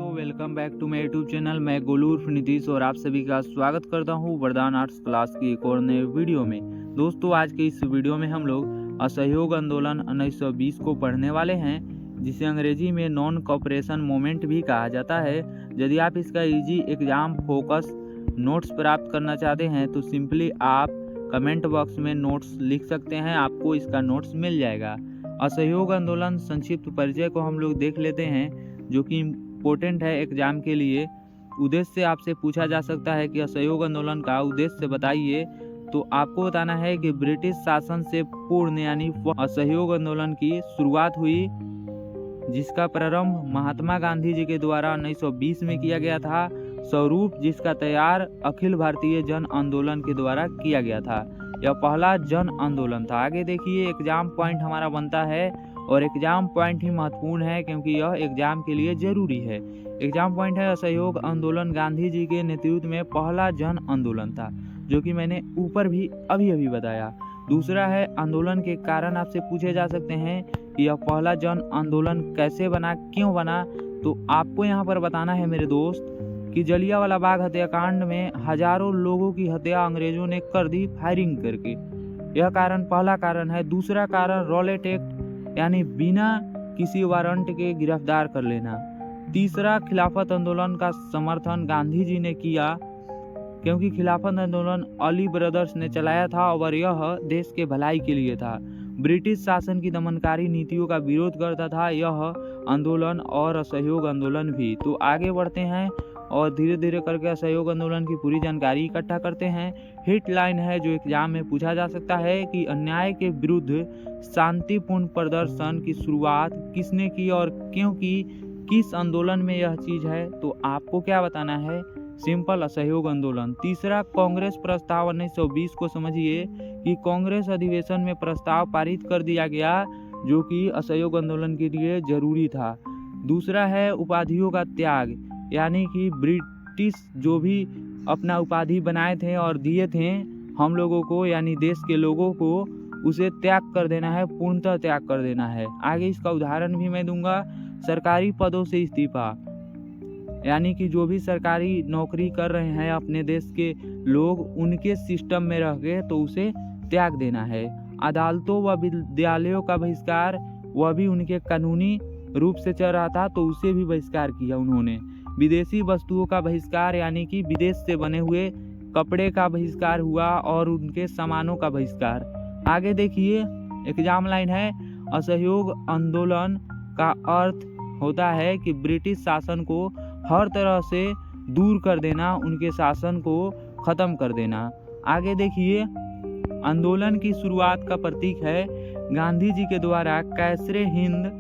दोस्तों, welcome back to my YouTube channel. मैं गोलू उर्फ नीतीश और आप सभी का स्वागत करता हूं वरदान आर्ट्स क्लास की एक और नए वीडियो में। दोस्तों, आज के इस वीडियो में हम लोग असहयोग आंदोलन 1920 को पढ़ने वाले हैं, जिसे अंग्रेजी में नॉन कॉपरेशन मूवमेंट भी कहा जाता है। यदि आप इसका इजी एग्जाम फोकस नोट्स प्राप्त करना चाहते हैं तो सिंपली आप कमेंट बॉक्स में नोट्स लिख सकते हैं, आपको इसका नोट्स मिल जाएगा। असहयोग आंदोलन संक्षिप्त परिचय को हम लोग देख लेते हैं, जो कि इम्पोर्टेंट है एग्जाम के लिए। उद्देश्य आपसे पूछा जा सकता है कि असहयोग आंदोलन का उद्देश्य बताइए, तो आपको बताना है कि ब्रिटिश शासन से पूर्ण यानी असहयोग आंदोलन की शुरुआत हुई, जिसका प्रारंभ महात्मा गांधी जी के द्वारा 1920 में किया गया था। स्वरूप जिसका तैयार अखिल भारतीय जन आंदोलन के द्वारा किया गया था। यह पहला जन आंदोलन था। आगे देखिए, एग्जाम पॉइंट हमारा बनता है और एग्जाम पॉइंट ही महत्वपूर्ण है क्योंकि यह एग्जाम के लिए जरूरी है। एग्जाम पॉइंट है, असहयोग आंदोलन गांधी जी के नेतृत्व में पहला जन आंदोलन था, जो कि मैंने ऊपर भी अभी बताया। दूसरा है, आंदोलन के कारण आपसे पूछे जा सकते हैं कि यह पहला जन आंदोलन कैसे बना, क्यों बना। तो आपको यहाँ पर बताना है मेरे दोस्त कि जलियांवाला बाग हत्याकांड में हजारों लोगों की हत्या अंग्रेजों ने कर दी फायरिंग करके। यह कारण पहला कारण है। दूसरा कारण रॉलेट एक्ट यानी बिना किसी वारंट के गिरफ्तार कर लेना। तीसरा, खिलाफत आंदोलन का समर्थन गांधी जी ने किया, क्योंकि खिलाफत आंदोलन अली ब्रदर्स ने चलाया था और यह देश के भलाई के लिए था। ब्रिटिश शासन की दमनकारी नीतियों का विरोध करता था यह आंदोलन और असहयोग आंदोलन भी। तो आगे बढ़ते हैं और धीरे धीरे करके असहयोग आंदोलन की पूरी जानकारी इकट्ठा करते हैं। हिट लाइन है जो एग्जाम में पूछा जा सकता है कि अन्याय के विरुद्ध शांतिपूर्ण प्रदर्शन की शुरुआत किसने की और क्यों की, किस आंदोलन में यह चीज है। तो आपको क्या बताना है, सिंपल असहयोग आंदोलन। तीसरा, कांग्रेस प्रस्ताव 1920 को समझिए कि कांग्रेस अधिवेशन में प्रस्ताव पारित कर दिया गया, जो कि असहयोग आंदोलन के लिए जरूरी था। दूसरा है उपाधियों का त्याग, यानी कि ब्रिटिश जो भी अपना उपाधि बनाए थे और दिए थे हम लोगों को यानी देश के लोगों को, उसे त्याग कर देना है, पूर्णतः त्याग कर देना है। आगे इसका उदाहरण भी मैं दूंगा। सरकारी पदों से इस्तीफा, यानी कि जो भी सरकारी नौकरी कर रहे हैं अपने देश के लोग, उनके सिस्टम में रह गए तो उसे त्याग देना है। अदालतों व विद्यालयों का बहिष्कार, वह भी उनके कानूनी रूप से चल रहा था तो उसे भी बहिष्कार किया उन्होंने। विदेशी वस्तुओं का बहिष्कार, यानी कि विदेश से बने हुए कपड़े का बहिष्कार हुआ और उनके सामानों का बहिष्कार। आगे देखिए, एग्जाम लाइन है, असहयोग आंदोलन का अर्थ होता है कि ब्रिटिश शासन को हर तरह से दूर कर देना, उनके शासन को खत्म कर देना। आगे देखिए, आंदोलन की शुरुआत का प्रतीक है गांधी जी के द्वारा कैसरे हिंद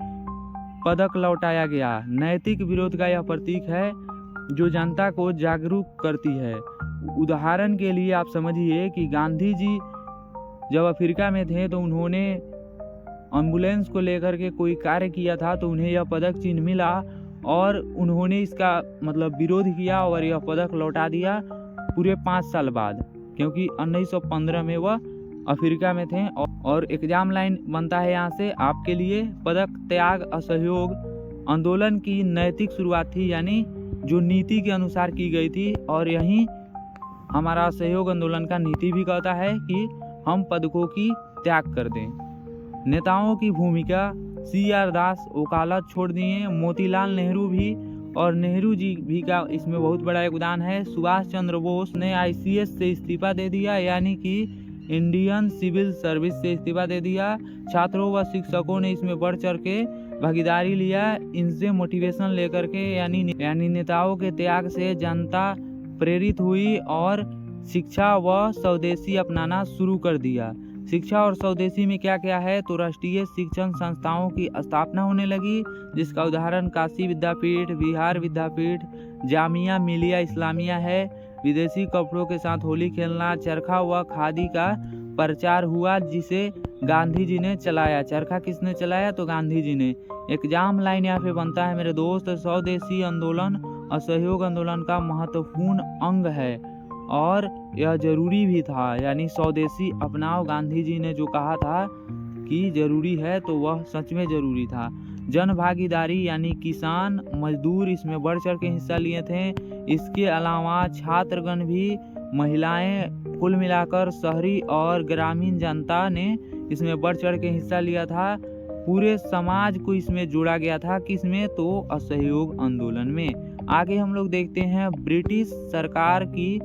पदक लौटाया गया। नैतिक विरोध का यह प्रतीक है जो जनता को जागरूक करती है। उदाहरण के लिए आप समझिए कि गांधी जी जब अफ्रीका में थे तो उन्होंने एम्बुलेंस को लेकर के कोई कार्य किया था, तो उन्हें यह पदक चिन्ह मिला और उन्होंने इसका विरोध किया और यह पदक लौटा दिया पूरे 5 साल बाद, क्योंकि 1915 में वह अफ्रीका में थे। और एग्जाम लाइन बनता है यहाँ से आपके लिए, पदक त्याग असहयोग आंदोलन की नैतिक शुरुआत थी, यानी जो नीति के अनुसार की गई थी, और यही हमारा असहयोग आंदोलन का नीति भी कहता है कि हम पदकों की त्याग कर दें। नेताओं की भूमिका, CR दास वकालत छोड़ दिए, मोतीलाल नेहरू भी, और नेहरू जी भी का इसमें बहुत बड़ा योगदान है। सुभाष चंद्र बोस ने ICS से इस्तीफा दे दिया, यानी कि इंडियन सिविल सर्विस से इस्तीफा दे दिया। छात्रों व शिक्षकों ने इसमें बढ़ चढ़ के भागीदारी लिया, इनसे मोटिवेशन लेकर के, यानी नेताओं के त्याग से जनता प्रेरित हुई और शिक्षा व स्वदेशी अपनाना शुरू कर दिया। शिक्षा और स्वदेशी में क्या क्या है, तो राष्ट्रीय शिक्षण संस्थाओं की स्थापना होने लगी, जिसका उदाहरण काशी विद्यापीठ, बिहार विद्यापीठ, जामिया मिलिया इस्लामिया है। विदेशी कपड़ों के साथ होली खेलना, चरखा व खादी का प्रचार हुआ, जिसे गांधी जी ने चलाया। चरखा किसने चलाया, तो गांधी जी ने। एग्जाम लाइन यहाँ पे बनता है मेरे दोस्त, स्वदेशी आंदोलन असहयोग आंदोलन का महत्वपूर्ण अंग है और यह जरूरी भी था, यानी स्वदेशी अपनाओ, गांधी जी ने जो कहा था कि जरूरी है तो वह सच में जरूरी था। जन भागीदारी यानी किसान मजदूर इसमें बढ़ चढ़ के हिस्सा लिए थे। इसके अलावा छात्रगण भी, महिलाएं, कुल मिलाकर शहरी और ग्रामीण जनता ने इसमें बढ़ चढ़ के हिस्सा लिया था। पूरे समाज को इसमें जोड़ा गया था, किसमें? तो असहयोग आंदोलन में। आगे हम लोग देखते हैं ब्रिटिश सरकार की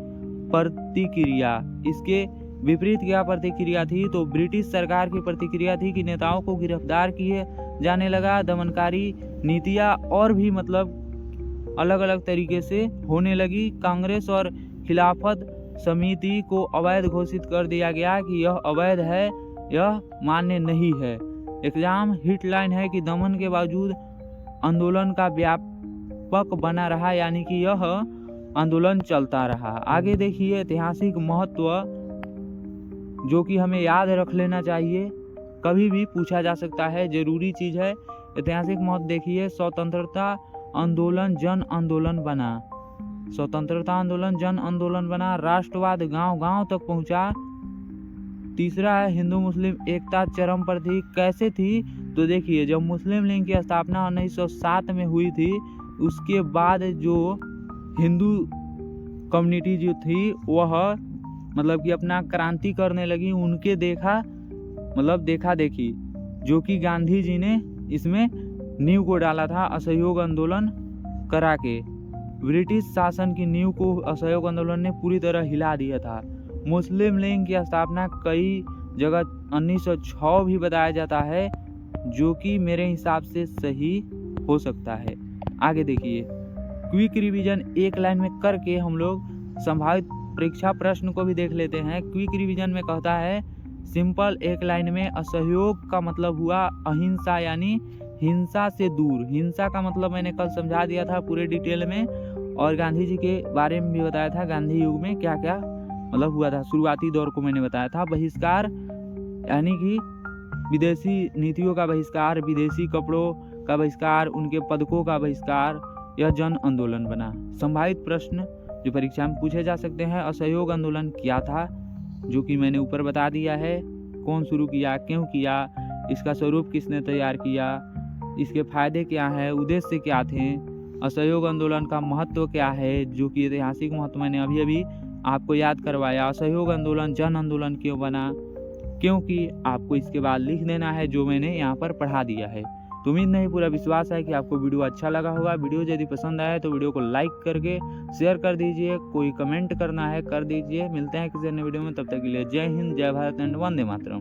प्रतिक्रिया। इसके विपरीत क्या प्रतिक्रिया थी? तो ब्रिटिश सरकार की प्रतिक्रिया थी कि नेताओं को गिरफ्तार किए जाने लगा, दमनकारी नीतियां और भी अलग अलग तरीके से होने लगी। कांग्रेस और खिलाफत समिति को अवैध घोषित कर दिया गया कि यह अवैध है, यह मान्य नहीं है। एग्जाम हिटलाइन है कि दमन के बावजूद आंदोलन का व्यापक बना रहा, यानी कि यह आंदोलन चलता रहा। आगे देखिए ऐतिहासिक महत्व, जो कि हमें याद रख लेना चाहिए, कभी भी पूछा जा सकता है, जरूरी चीज है। ऐतिहासिक महत्व देखिए, स्वतंत्रता आंदोलन जन आंदोलन बना, स्वतंत्रता आंदोलन जन आंदोलन बना, राष्ट्रवाद गांव गांव तक पहुंचा। तीसरा है हिंदू मुस्लिम एकता चरम पर थी। कैसे थी? तो देखिए जब मुस्लिम लीग की स्थापना 1907 में हुई थी, उसके बाद जो हिंदू कम्युनिटी जो थी वह कि अपना क्रांति करने लगी। उनके देखा देखी, जो कि गांधी जी ने इसमें नींव को डाला था असहयोग आंदोलन करा के। ब्रिटिश शासन की नींव को असहयोग आंदोलन ने पूरी तरह हिला दिया था। मुस्लिम लीग की स्थापना कई जगह 1906 भी बताया जाता है, जो कि मेरे हिसाब से सही हो सकता है। आगे देखिए क्विक रिवीजन एक लाइन में करके हम लोग संभावित परीक्षा प्रश्न को भी देख लेते हैं। क्विक रिवीजन में कहता है सिंपल एक लाइन में, असहयोग का मतलब हुआ अहिंसा, यानी हिंसा से दूर। हिंसा का मतलब मैंने कल समझा दिया था पूरे डिटेल में, और गांधी जी के बारे में भी बताया था, गांधी युग में क्या क्या हुआ था। शुरुआती दौर को मैंने बताया था। बहिष्कार यानी कि विदेशी नीतियों का बहिष्कार, विदेशी कपड़ों का बहिष्कार, उनके पदकों का बहिष्कार, यह जन आंदोलन बना। संभावित प्रश्न जो परीक्षा में पूछे जा सकते हैं, असहयोग आंदोलन क्या था, जो कि मैंने ऊपर बता दिया है। कौन शुरू किया, क्यों किया, इसका स्वरूप किसने तैयार किया, इसके फायदे क्या हैं, उद्देश्य क्या थे, असहयोग आंदोलन का महत्व क्या है, जो कि ऐतिहासिक महत्व मैंने अभी अभी आपको याद करवाया। असहयोग आंदोलन जन आंदोलन क्यों बना, क्योंकि आपको इसके बाद लिख देना है जो मैंने यहाँ पर पढ़ा दिया है। तो उम्मीद नहीं, पूरा विश्वास है कि आपको वीडियो अच्छा लगा होगा। वीडियो यदि पसंद आए तो वीडियो को लाइक करके शेयर कर दीजिए, कोई कमेंट करना है कर दीजिए। मिलते हैं किसी अन्य वीडियो में, तब तक के लिए जय हिंद, जय भारत एंड वंदे मातरम।